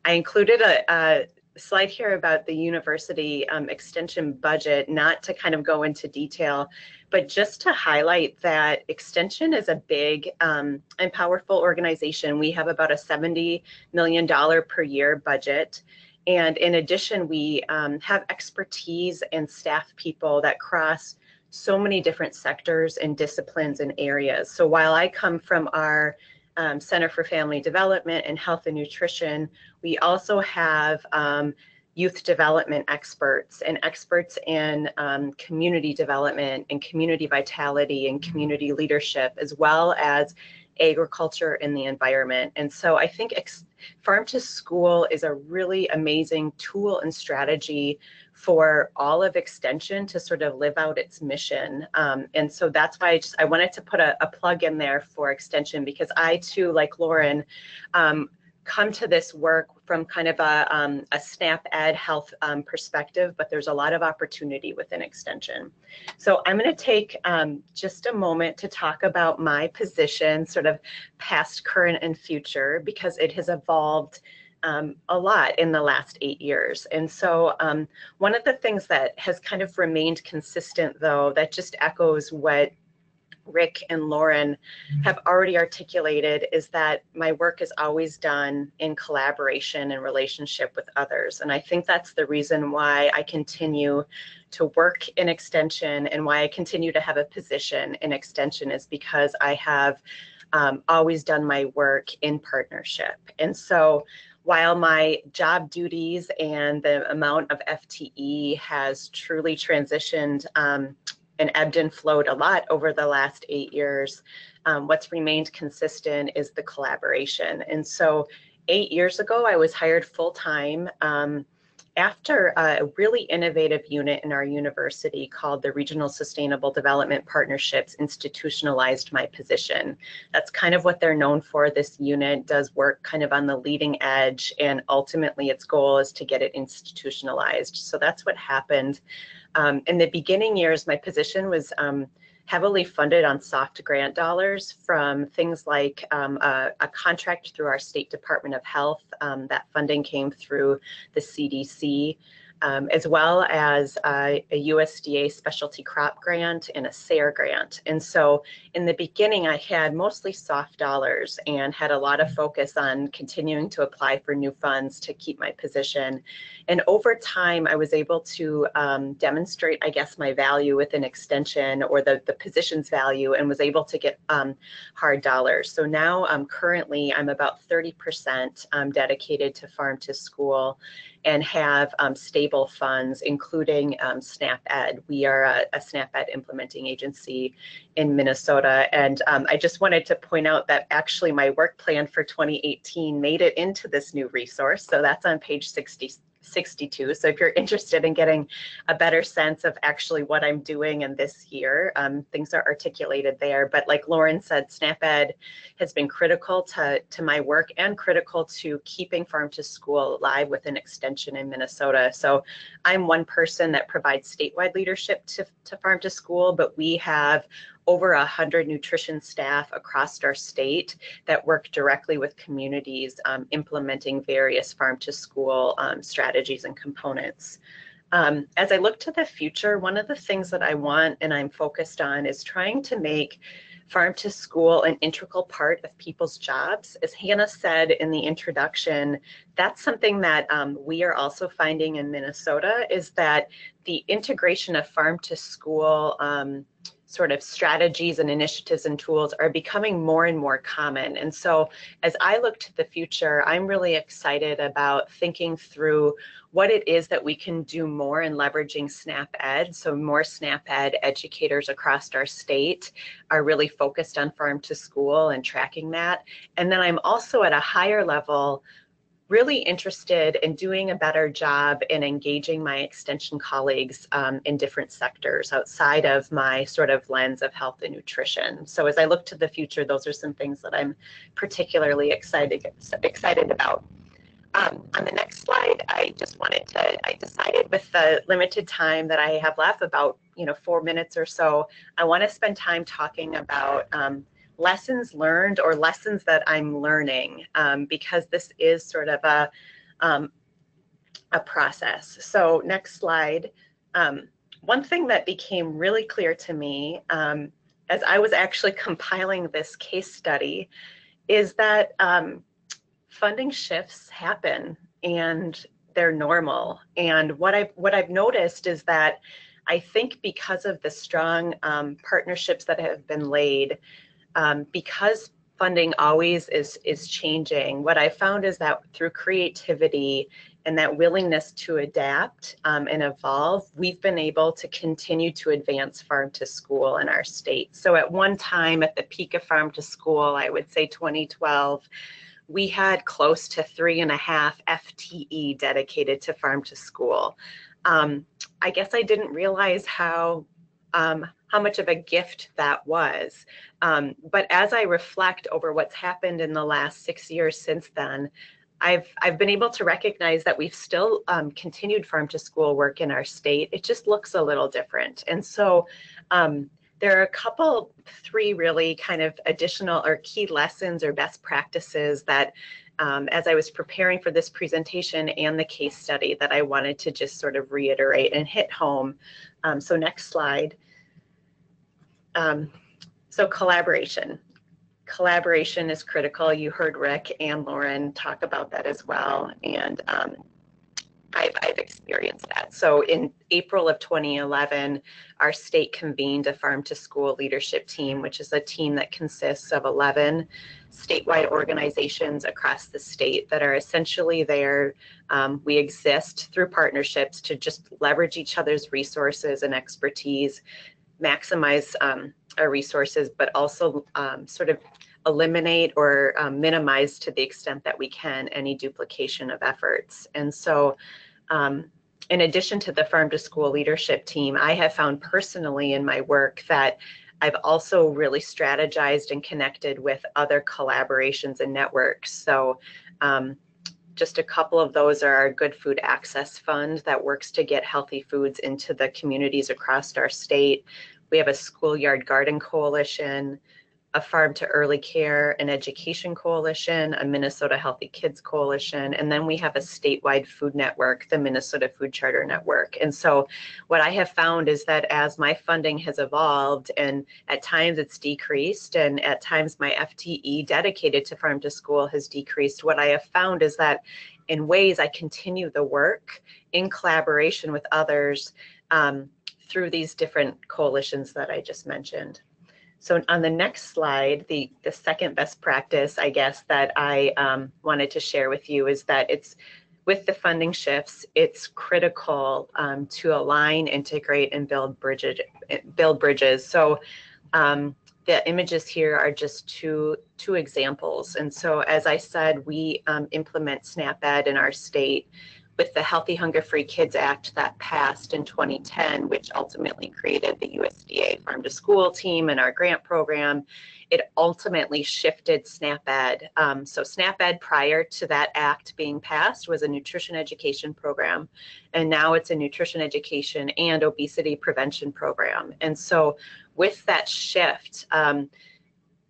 included a slide here about the university extension budget, not to kind of go into detail, but just to highlight that Extension is a big and powerful organization. We have about a $70 million per year budget. And in addition, we have expertise and staff people that cross so many different sectors and disciplines and areas. So while I come from our Center for Family Development and Health and Nutrition, we also have youth development experts and experts in community development and community vitality and community leadership, as well as agriculture and the environment. And so I think Farm to School is a really amazing tool and strategy for all of Extension to sort of live out its mission. And so that's why I wanted to put a plug in there for Extension, because I too, like Lauren, come to this work from kind of a SNAP ed health perspective, but there's a lot of opportunity within Extension. So I'm going to take just a moment to talk about my position, sort of past, current, and future, because it has evolved a lot in the last 8 years. And so one of the things that has kind of remained consistent, though, that just echoes what Rick and Lauren have already articulated, is that my work is always done in collaboration and relationship with others. And I think that's the reason why I continue to work in Extension and why I continue to have a position in Extension, is because I have always done my work in partnership. And so while my job duties and the amount of FTE has truly transitioned and ebbed and flowed a lot over the last 8 years, what's remained consistent is the collaboration. And so 8 years ago, I was hired full-time after a really innovative unit in our university called the Regional Sustainable Development Partnerships institutionalized my position. That's kind of what they're known for. This unit does work kind of on the leading edge, and ultimately its goal is to get it institutionalized. So that's what happened. In the beginning years, my position was heavily funded on soft grant dollars from things like a contract through our State Department of Health. That funding came through the CDC, as well as a USDA specialty crop grant and a SARE grant. And so in the beginning, I had mostly soft dollars and had a lot of focus on continuing to apply for new funds to keep my position. And over time, I was able to demonstrate, I guess, my value with an extension or the position's value, and was able to get hard dollars. So now currently I'm about 30% dedicated to farm to school and have stable funds, including SNAP Ed. We are a SNAP Ed implementing agency in Minnesota. And I just wanted to point out that actually my work plan for 2018 made it into this new resource. So that's on page 62. So if you're interested in getting a better sense of actually what I'm doing in this year, things are articulated there. But like Lauren said, SNAP Ed has been critical to my work and critical to keeping farm to school alive with an extension in Minnesota. So I'm one person that provides statewide leadership to farm to school, but we have over 100 nutrition staff across our state that work directly with communities implementing various farm to school strategies and components. As I look to the future, one of the things that I want and I'm focused on is trying to make farm to school an integral part of people's jobs. As Hannah said in the introduction, that's something that we are also finding in Minnesota, is that the integration of farm to school sort of strategies and initiatives and tools are becoming more and more common. And so as I look to the future, I'm really excited about thinking through what it is that we can do more in leveraging SNAP Ed. So more SNAP Ed educators across our state are really focused on farm to school and tracking that. And then I'm also at a higher level really interested in doing a better job in engaging my extension colleagues in different sectors outside of my sort of lens of health and nutrition. So as I look to the future, those are some things that I'm particularly excited about. On the next slide, I decided with the limited time that I have left, about 4 minutes or so, I want to spend time talking about lessons learned or lessons that I'm learning, because this is sort of a process. So next slide. One thing that became really clear to me as I was actually compiling this case study is that funding shifts happen and they're normal. And what I've noticed is that I think because of the strong partnerships that have been laid, because funding always is changing, what I found is that through creativity and that willingness to adapt and evolve, we've been able to continue to advance farm to school in our state. So at one time, at the peak of farm to school, I would say 2012, we had close to 3.5 FTE dedicated to farm to school. I guess I didn't realize how much of a gift that was. But as I reflect over what's happened in the last 6 years since then, I've been able to recognize that we've still continued farm to school work in our state. It just looks a little different. And so there are three really kind of additional or key lessons or best practices that as I was preparing for this presentation and the case study that I wanted to just sort of reiterate and hit home. So next slide. So collaboration. Collaboration is critical. You heard Rick and Lauren talk about that as well. And I've experienced that. So in April of 2011, our state convened a farm to school leadership team, which is a team that consists of 11 statewide organizations across the state that are essentially there. We exist through partnerships to just leverage each other's resources and expertise maximize our resources, but also sort of eliminate or minimize to the extent that we can any duplication of efforts. And so in addition to the farm to school leadership team, I have found personally in my work that I've also really strategized and connected with other collaborations and networks. So just a couple of those are our Good Food Access Fund that works to get healthy foods into the communities across our state. We have a Schoolyard Garden Coalition, a Farm to Early Care and Education Coalition, a Minnesota Healthy Kids Coalition, and then we have a statewide food network, the Minnesota Food Charter Network. And so what I have found is that as my funding has evolved, and at times it's decreased, and at times my FTE dedicated to farm to school has decreased, what I have found is that in ways I continue the work in collaboration with others through these different coalitions that I just mentioned. So on the next slide, the second best practice, I guess, that I wanted to share with you is that it's with the funding shifts, it's critical to align, integrate, and build bridges. So the images here are just two examples. And so as I said, we implement SNAP-Ed in our state with the Healthy Hunger Free Kids Act that passed in 2010, which ultimately created the USDA Farm to School team and our grant program. It ultimately shifted SNAP-Ed. So SNAP-Ed prior to that act being passed was a nutrition education program, and now it's a nutrition education and obesity prevention program. And so with that shift,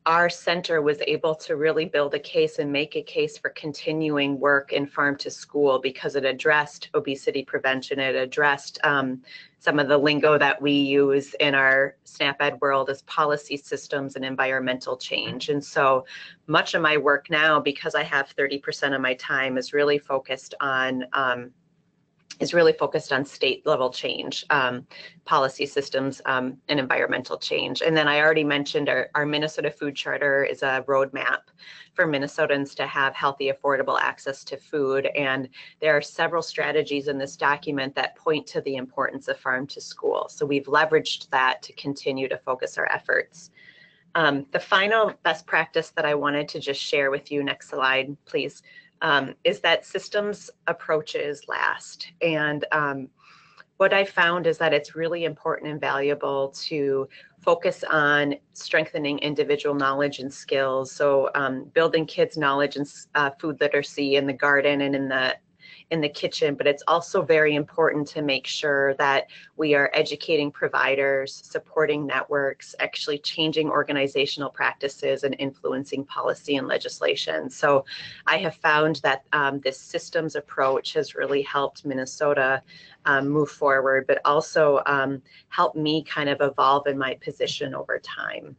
our center was able to really build a case and make a case for continuing work in farm to school because it addressed obesity prevention. It addressed some of the lingo that we use in our SNAP-Ed world as policy systems and environmental change. And so much of my work now, because I have 30% of my time, is really focused on state level change, policy systems, and environmental change. And then I already mentioned our Minnesota Food Charter is a roadmap for Minnesotans to have healthy, affordable access to food. And there are several strategies in this document that point to the importance of farm to school. So we've leveraged that to continue to focus our efforts. The final best practice that I wanted to just share with you, next slide, please, is that systems approaches last. And what I found is that it's really important and valuable to focus on strengthening individual knowledge and skills. So building kids' knowledge and food literacy in the garden and in the kitchen, but it's also very important to make sure that we are educating providers, supporting networks, actually changing organizational practices and influencing policy and legislation. So I have found that this systems approach has really helped Minnesota move forward, but also helped me kind of evolve in my position over time.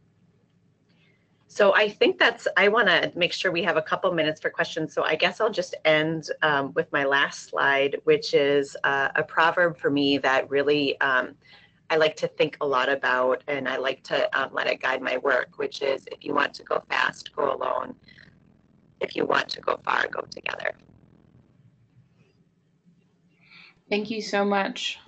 So I think I want to make sure we have a couple minutes for questions. So I guess I'll just end with my last slide, which is a proverb for me that really I like to think a lot about, and I like to let it guide my work, which is, if you want to go fast, go alone. If you want to go far, go together. Thank you so much.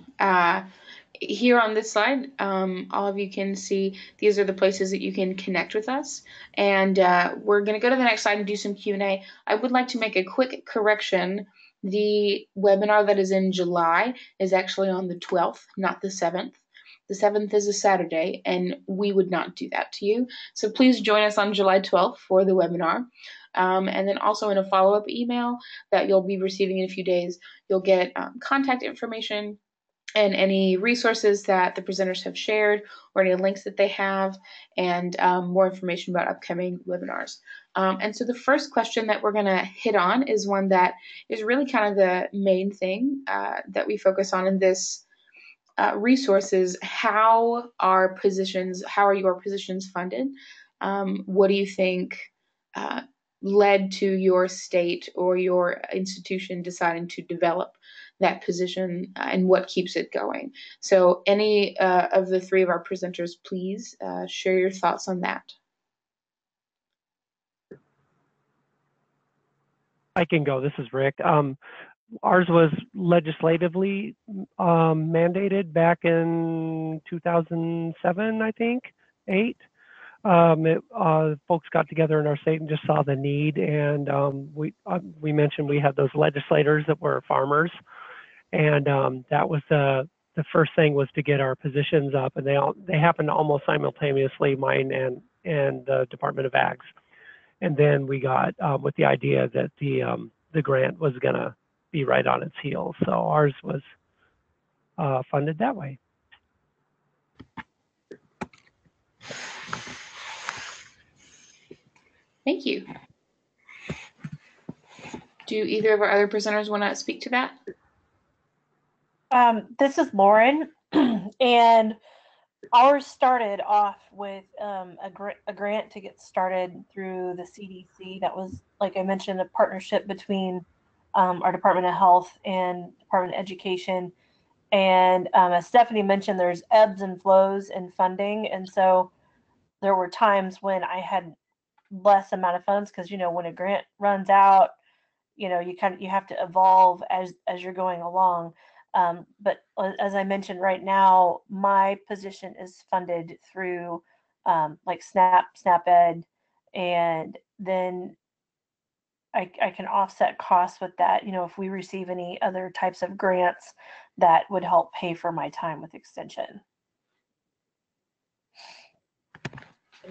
Here on this slide, all of you can see these are the places that you can connect with us. And we're going to go to the next slide and do some Q&A. I would like to make a quick correction. The webinar that is in July is actually on the 12th, not the 7th. The 7th is a Saturday, and we would not do that to you. So please join us on July 12th for the webinar. And then also in a follow-up email that you'll be receiving in a few days, you'll get contact information and any resources that the presenters have shared, or any links that they have, and more information about upcoming webinars. And so the first question that we're going to hit on is one that is really kind of the main thing that we focus on in this resource is how are your positions funded? What do you think led to your state or your institution deciding to develop that position, and what keeps it going? So any of the three of our presenters, please share your thoughts on that. I can go. This is Rick. ours was legislatively mandated back in 2007, I think, 8. Folks got together in our state and just saw the need, and we mentioned we had those legislators that were farmers, and that was the first thing was to get our positions up, and they happened almost simultaneously, mine and the Department of Ags, and then we got with the idea that the grant was going to be right on its heels, so ours was funded that way. Thank you. Do either of our other presenters want to speak to that? This is Lauren, and ours started off with a grant to get started through the CDC. That was, like I mentioned, a partnership between our Department of Health and Department of Education. And as Stephanie mentioned, there's ebbs and flows in funding, and so there were times when I had less amount of funds because when a grant runs out, you have to evolve as you're going along. But as I mentioned, right now my position is funded through like SNAP-Ed, and then I can offset costs with that. If we receive any other types of grants that would help pay for my time with extension.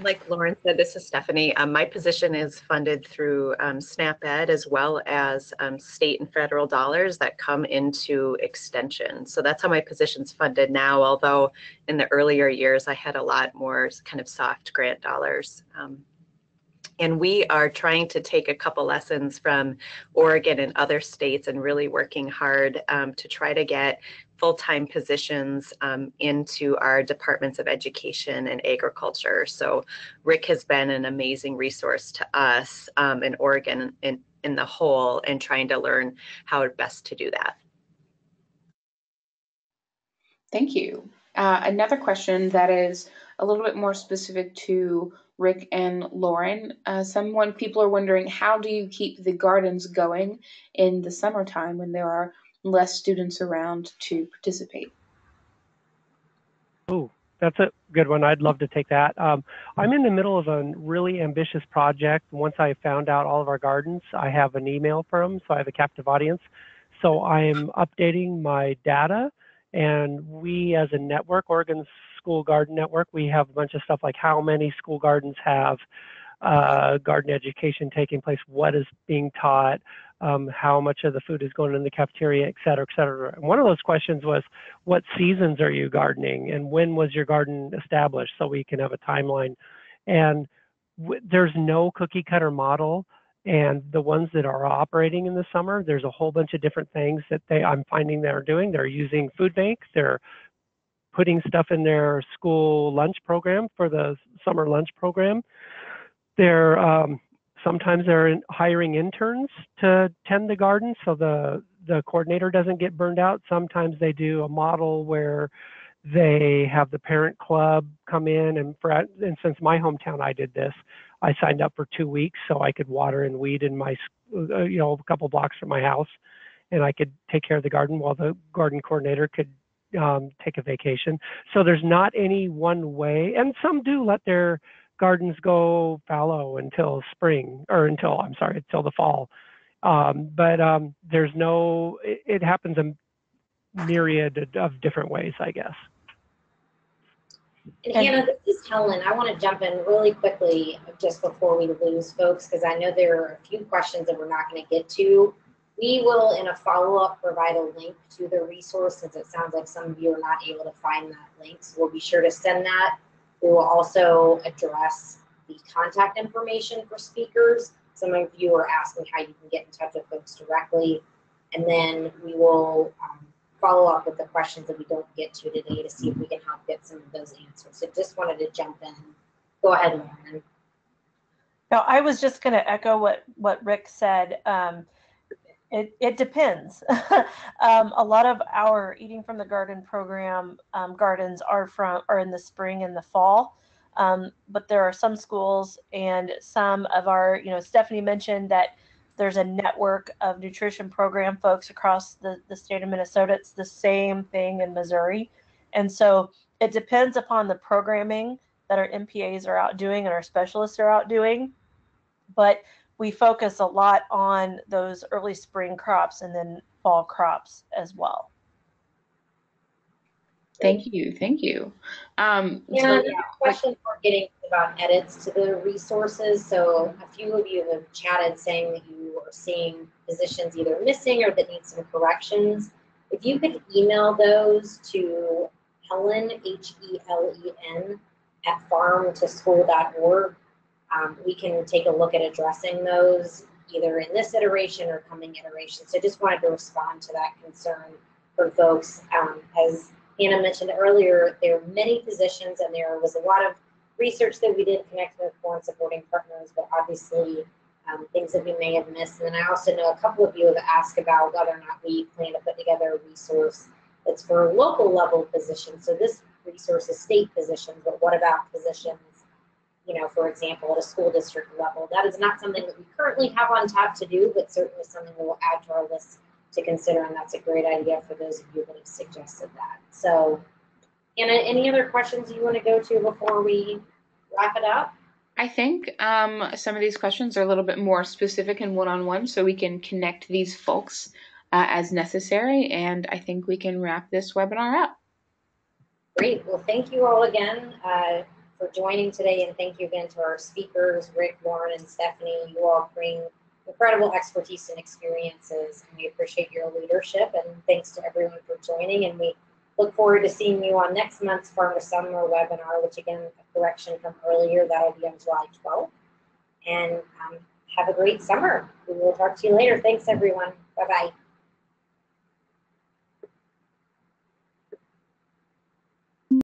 Like Lauren said, this is Stephanie. My position is funded through SNAP-Ed, as well as state and federal dollars that come into extension. So that's how my position's funded now, although in the earlier years I had a lot more kind of soft grant dollars. And we are trying to take a couple lessons from Oregon and other states and really working hard to try to get full-time positions into our departments of education and agriculture. So Rick has been an amazing resource to us in Oregon in the whole, and trying to learn how best to do that. Thank you. Another question that is a little bit more specific to Rick and Lauren. People are wondering, how do you keep the gardens going in the summertime when there are less students around to participate? Oh, that's a good one. I'd love to take that. I'm in the middle of a really ambitious project. Once I found out all of our gardens, I have an email from, so I have a captive audience. So I'm updating my data, and we as a network, Oregon School Garden Network, we have a bunch of stuff like how many school gardens have garden education taking place, what is being taught, how much of the food is going in the cafeteria, et cetera, et cetera. And one of those questions was, what seasons are you gardening, and when was your garden established, so we can have a timeline. And there's no cookie cutter model, and the ones that are operating in the summer, there's a whole bunch of different things that I'm finding they're doing. They're using food banks, they're putting stuff in their school lunch program for the summer lunch program. They're sometimes they're hiring interns to tend the garden, so the coordinator doesn't get burned out. Sometimes they do a model where they have the parent club come in, and since my hometown, I did this. I signed up for 2 weeks so I could water and weed in my, a couple blocks from my house, and I could take care of the garden while the garden coordinator could take a vacation. So there's not any one way, and some do let their gardens go fallow until spring, or until the fall. But there's no, it happens a myriad of different ways, I guess. And Hannah, this is Helen. I want to jump in really quickly just before we lose folks, because I know there are a few questions that we're not going to get to. We will, in a follow-up, provide a link to the resource, since it sounds like some of you are not able to find that link. So we'll be sure to send that. We will also address the contact information for speakers. Some of you are asking how you can get in touch with folks directly. And then we will follow up with the questions that we don't get to today to see if we can help get some of those answers. So just wanted to jump in. Go ahead, Lauren. No, I was just going to echo what Rick said. It depends. A lot of our Eating from the Garden program gardens are in the spring and the fall. But there are some schools and some of our, Stephanie mentioned that There's a network of nutrition program folks across the state of Minnesota. It's the same thing in Missouri. And so it depends upon the programming that our MPAs are out doing and our specialists are out doing. But we focus a lot on those early spring crops and then fall crops as well. Thank you. Thank you. And a question for getting about edits to the resources. So a few of you have chatted saying that you are seeing positions either missing or that need some corrections. If you could email those to Helen, Helen, at farmtoschool.org, we can take a look at addressing those either in this iteration or coming iterations. So just wanted to respond to that concern for folks. As Hannah mentioned earlier, there are many positions and there was a lot of research that we did connecting with foreign supporting partners, but obviously things that we may have missed. And then I also know a couple of you have asked about whether or not we plan to put together a resource that's for local level positions. So this resource is state positions, but what about positions, you know, for example, at a school district level? That is not something that we currently have on tap to do, but certainly something we will add to our list to consider, and that's a great idea for those of you that have suggested that. So, Anna, any other questions you want to go to before we wrap it up? I think some of these questions are a little bit more specific and one-on-one, so we can connect these folks as necessary, and I think we can wrap this webinar up. Great. Well, thank you all again for joining today, and thank you again to our speakers, Rick, Lauren, and Stephanie. You all bring incredible expertise and experiences, and we appreciate your leadership, and thanks to everyone for joining, and we look forward to seeing you on next month's Farmer Summer webinar, which again, a correction from earlier, that'll be on July 12th. And have a great summer. We will talk to you later. Thanks, everyone. Bye-bye.